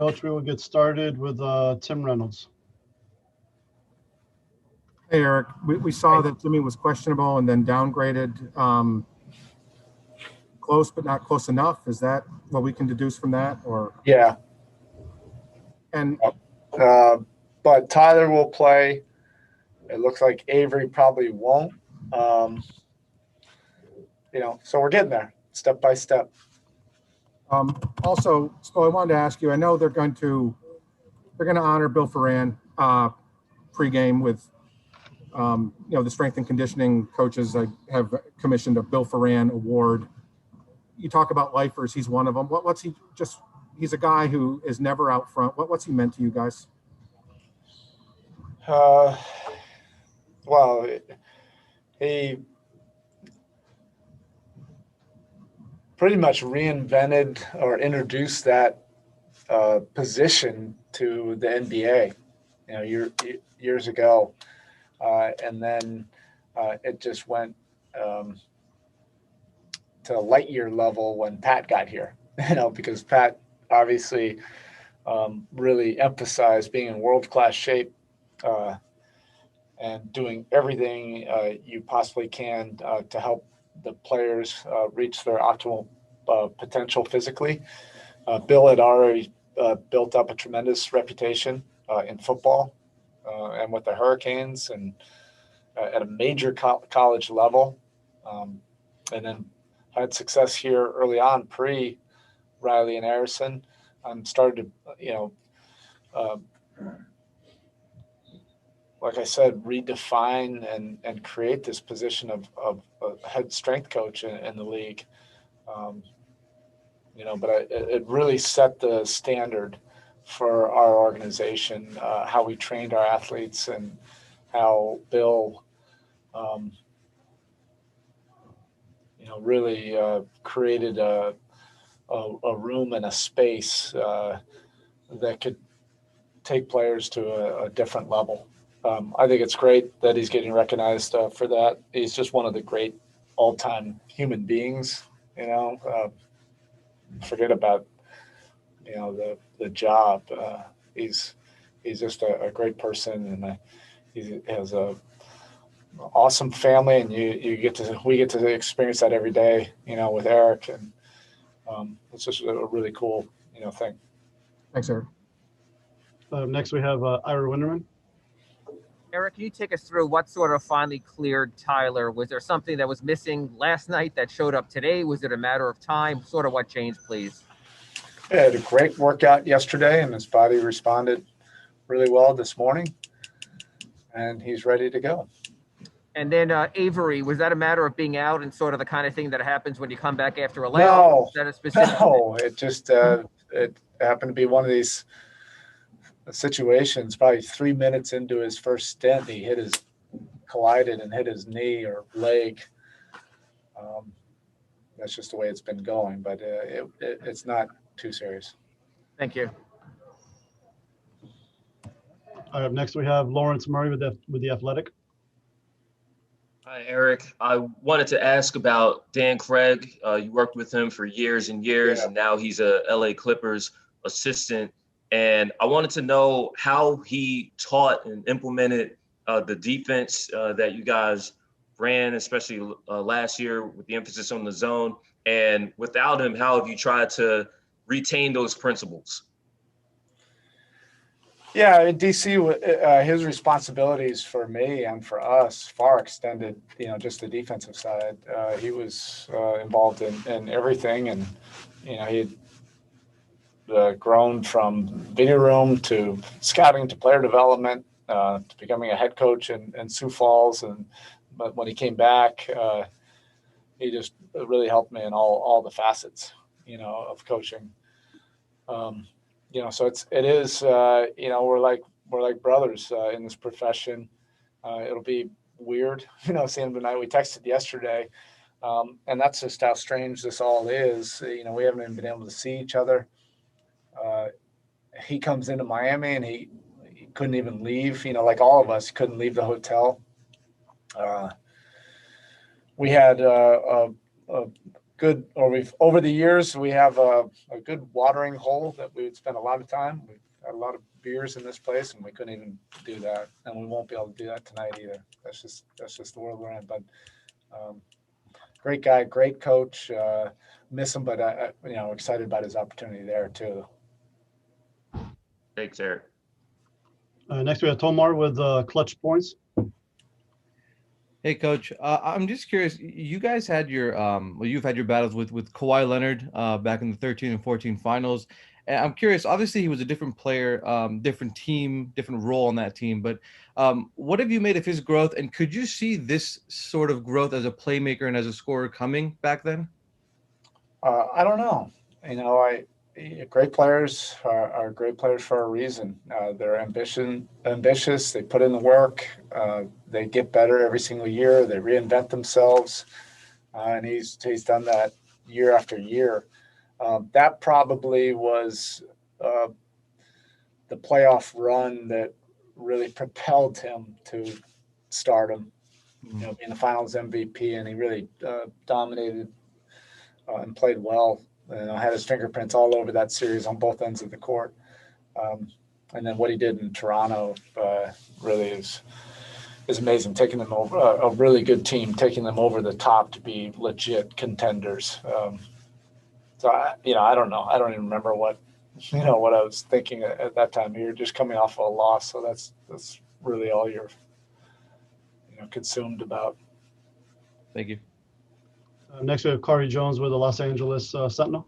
Coach, we will get started with Tim Reynolds. Hey, Eric, we saw that Jimmy was questionable and then downgraded. Close, but not close enough. Is that what we can deduce from that? Or yeah. And but Tyler will play. It looks like Avery probably won't. So we're getting there step by step. Also, Spo, I wanted to ask you. I know they're going to honor Bill Ferran pregame with the strength and conditioning coaches. I have commissioned a Bill Ferran award. You talk about lifers. He's one of them. What's he just? He's a guy who is never out front. What's he meant to you guys? Well, he pretty much reinvented or introduced that position to the NBA, years ago, and then it just went to a light year level when Pat got here. Because Pat obviously really emphasized being in world-class shape and doing everything you possibly can to help the players reach their optimal potential physically. Bill had already built up a tremendous reputation in football and with the Hurricanes and at a major college level, and then had success here early on, pre-Riley and Harrison. Started to, like I said, redefine and create this position of a head strength coach in the league. But it really set the standard for our organization, how we trained our athletes and how Bill, really created a room and a space that could take players to a different level. I think it's great that he's getting recognized for that. He's just one of the great all-time human beings. Forget about the job. He's just a great person, and he has a awesome family, and we get to experience that every day. With Eric, and it's just a really cool thing. Thanks, Eric. Next, we have Ira Winderman. Eric, can you take us through what sort of finally cleared Tyler? Was there something that was missing last night that showed up today? Was it a matter of time? Sort of what changed, please? Yeah, had a great workout yesterday, and his body responded really well this morning, and he's ready to go. And then Avery, was that a matter of being out and sort of the kind of thing that happens when you come back after a layoff? No, it just it happened to be one of these situations. Probably 3 minutes into his first stint, he collided and hit his knee or leg. That's just the way it's been going, but it's not too serious. Thank you. Next, we have Lawrence Murray with the Athletic. Hi, Eric. I wanted to ask about Dan Craig. You worked with him for years and years, and now he's a LA Clippers assistant. And I wanted to know how he taught and implemented the defense that you guys ran, especially last year with the emphasis on the zone. And without him, how have you tried to retain those principles? Yeah, in DC, his responsibilities for me and for us far extended, just the defensive side. He was involved in everything, and he had grown from video room to scouting to player development to becoming a head coach in Sioux Falls. But when he came back, he just really helped me in all the facets, of coaching. So it is, we're like brothers in this profession. It'll be weird, seeing him tonight. We texted yesterday, and that's just how strange this all is. We haven't even been able to see each other. He comes into Miami and he couldn't even leave, like all of us, couldn't leave the hotel. We had a good, or we've over the years we have a good watering hole that we would spend a lot of time. We've had a lot of beers in this place, and we couldn't even do that, and we won't be able to do that tonight either. That's just the world we're in. But great guy, great coach. Miss him, but excited about his opportunity there too. Thanks, Eric. Next, we have Tomar with clutch points. Hey, Coach. I'm just curious. You guys had your you've had your battles with Kawhi Leonard back in the 13 and 14 finals. And I'm curious. Obviously, he was a different player, different team, different role on that team. But what have you made of his growth? And could you see this sort of growth as a playmaker and as a scorer coming back then? I don't know. Great players are great players for a reason. They're ambitious. They put in the work. They get better every single year. They reinvent themselves, and he's done that year after year. That probably was the playoff run that really propelled him to stardom. Being the Finals MVP, and he really dominated and played well. And I had his fingerprints all over that series on both ends of the court. And then what he did in Toronto really is amazing, taking them over a really good team, taking them over the top to be legit contenders. So I don't know. I don't even remember what I was thinking at that time. You're just coming off of a loss, so that's really all you're consumed about. Thank you. Next, we have Corey Jones with the Los Angeles Sentinel.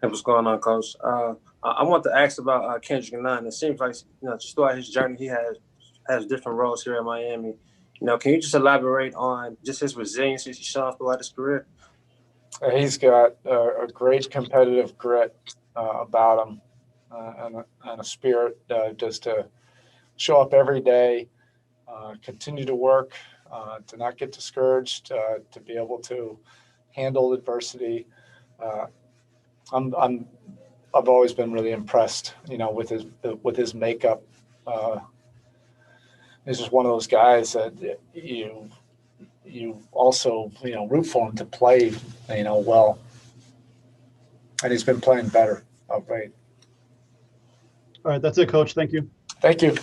Hey, what's going on, Coach? I want to ask about Kendrick Nunn. It seems like just throughout his journey, he has different roles here in Miami. Can you just elaborate on just his resilience he's shown throughout his career? He's got a great competitive grit about him, and a spirit just to show up every day, continue to work, to not get discouraged, to be able to handle adversity. I've always been really impressed, with his makeup. He's just one of those guys that you also root for him to play well, and he's been playing better of late. All right, that's it, Coach. Thank you. Thank you.